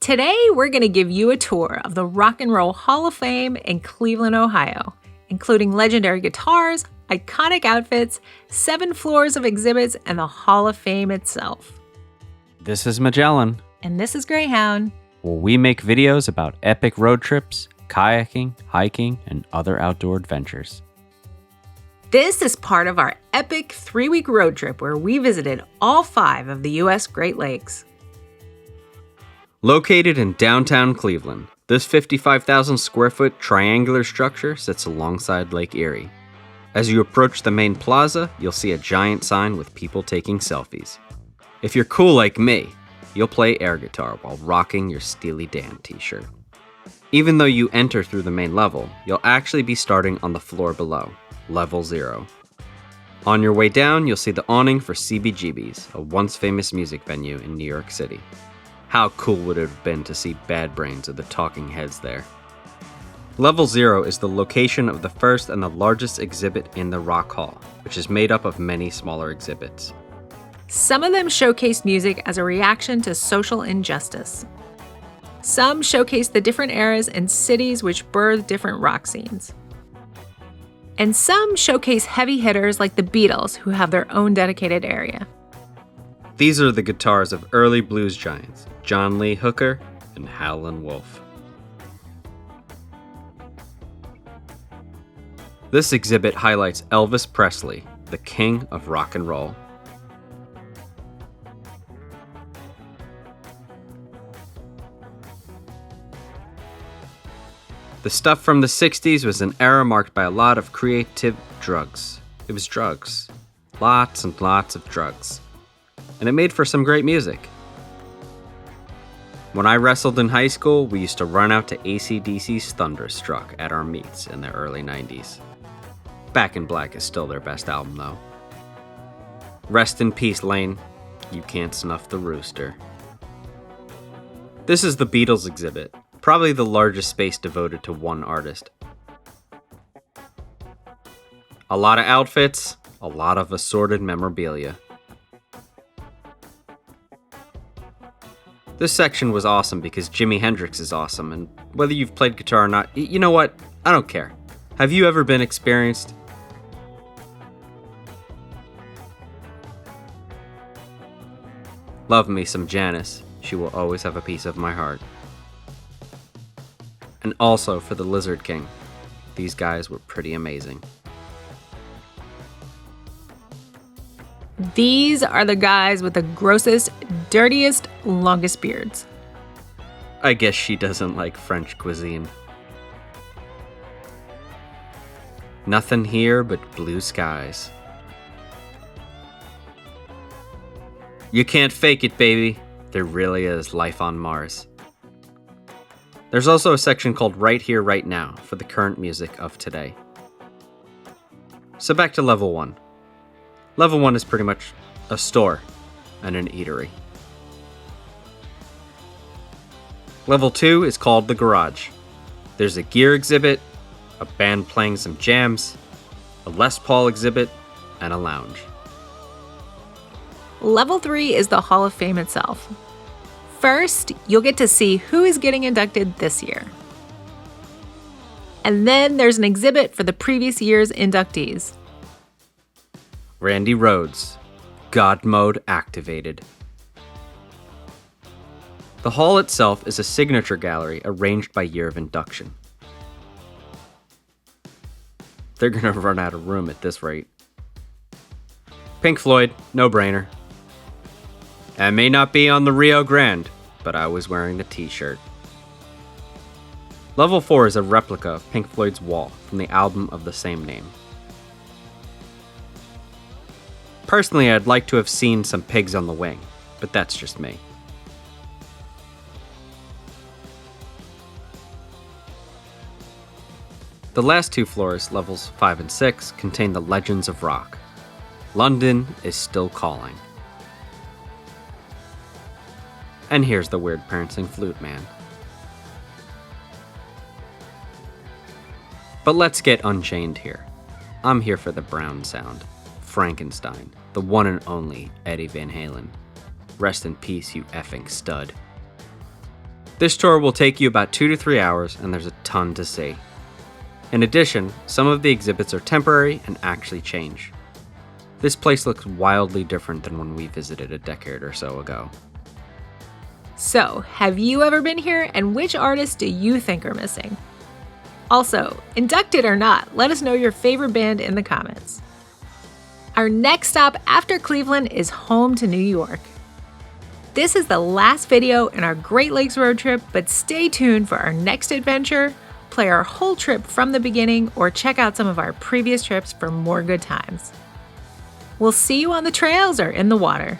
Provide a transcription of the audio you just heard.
Today, we're going to give you a tour of the Rock and Roll Hall of Fame in Cleveland, Ohio, including legendary guitars, iconic outfits, 7 floors of exhibits, and the Hall of Fame itself. This is Magellan, And this is Greyhound. where we make videos about epic road trips, kayaking, hiking, and other outdoor adventures. This is part of our epic 3-week road trip where we visited all 5 of the U.S. Great Lakes. Located in downtown Cleveland, this 55,000 square foot triangular structure sits alongside Lake Erie. As you approach the main plaza, you'll see a giant sign with people taking selfies. If you're cool like me, you'll play air guitar while rocking your Steely Dan t-shirt. Even though you enter through the main level, you'll actually be starting on the floor below, level 0. On your way down, you'll see the awning for CBGB's, a once famous music venue in New York City. How cool would it have been to see Bad Brains or the Talking Heads there? Level 0 is the location of the first and the largest exhibit in the Rock Hall, which is made up of many smaller exhibits. Some of them showcase music as a reaction to social injustice. Some showcase the different eras and cities which birthed different rock scenes. And some showcase heavy hitters like the Beatles, who have their own dedicated area. These are the guitars of early blues giants, John Lee Hooker and Howlin' Wolf. This exhibit highlights Elvis Presley, the king of rock and roll. The stuff from the 60s was an era marked by a lot of creative drugs. It was drugs. Lots and lots of drugs. And it made for some great music. When I wrestled in high school, we used to run out to AC/DC's Thunderstruck at our meets in the early 90s. Back in Black is still their best album, though. Rest in peace, Lane. You can't snuff the rooster. This is the Beatles exhibit, probably the largest space devoted to one artist. A lot of outfits, a lot of assorted memorabilia. This section was awesome because Jimi Hendrix is awesome, and whether you've played guitar or not, you know what? I don't care. Have you ever been experienced? Love me some Janis. She will always have a piece of my heart. And also for the Lizard King. These guys were pretty amazing. These are the guys with the grossest, dirtiest, longest beards. I guess she doesn't like French cuisine. Nothing here but blue skies. You can't fake it, baby. There really is life on Mars. There's also a section called Right Here, Right Now for the current music of today. So back to level 1. Level 1 is pretty much a store and an eatery. Level 2 is called the Garage. There's a gear exhibit, a band playing some jams, a Les Paul exhibit, and a lounge. Level 3 is the Hall of Fame itself. First, you'll get to see who is getting inducted this year. And then there's an exhibit for the previous year's inductees. Randy Rhoads, God Mode activated. The hall itself is a signature gallery arranged by year of induction. They're gonna run out of room at this rate. Pink Floyd, no brainer. I may not be on the Rio Grande, but I was wearing the t-shirt. Level 4 is a replica of Pink Floyd's Wall from the album of the same name. Personally, I'd like to have seen some pigs on the wing, but that's just me. The last 2 floors, levels 5 and 6, contain the Legends of Rock. London is still calling. And here's the weird prancing flute man. But let's get unchained here. I'm here for the brown sound. Frankenstein, the one and only Eddie Van Halen. Rest in peace, you effing stud. This tour will take you about 2 to 3 hours, and there's a ton to see. In addition, some of the exhibits are temporary and actually change. This place looks wildly different than when we visited a decade or so ago. So, have you ever been here, and which artists do you think are missing? Also, inducted or not, let us know your favorite band in the comments. Our next stop after Cleveland is home to New York. This is the last video in our Great Lakes road trip, but stay tuned for our next adventure, play our whole trip from the beginning, or check out some of our previous trips for more good times. We'll see you on the trails or in the water.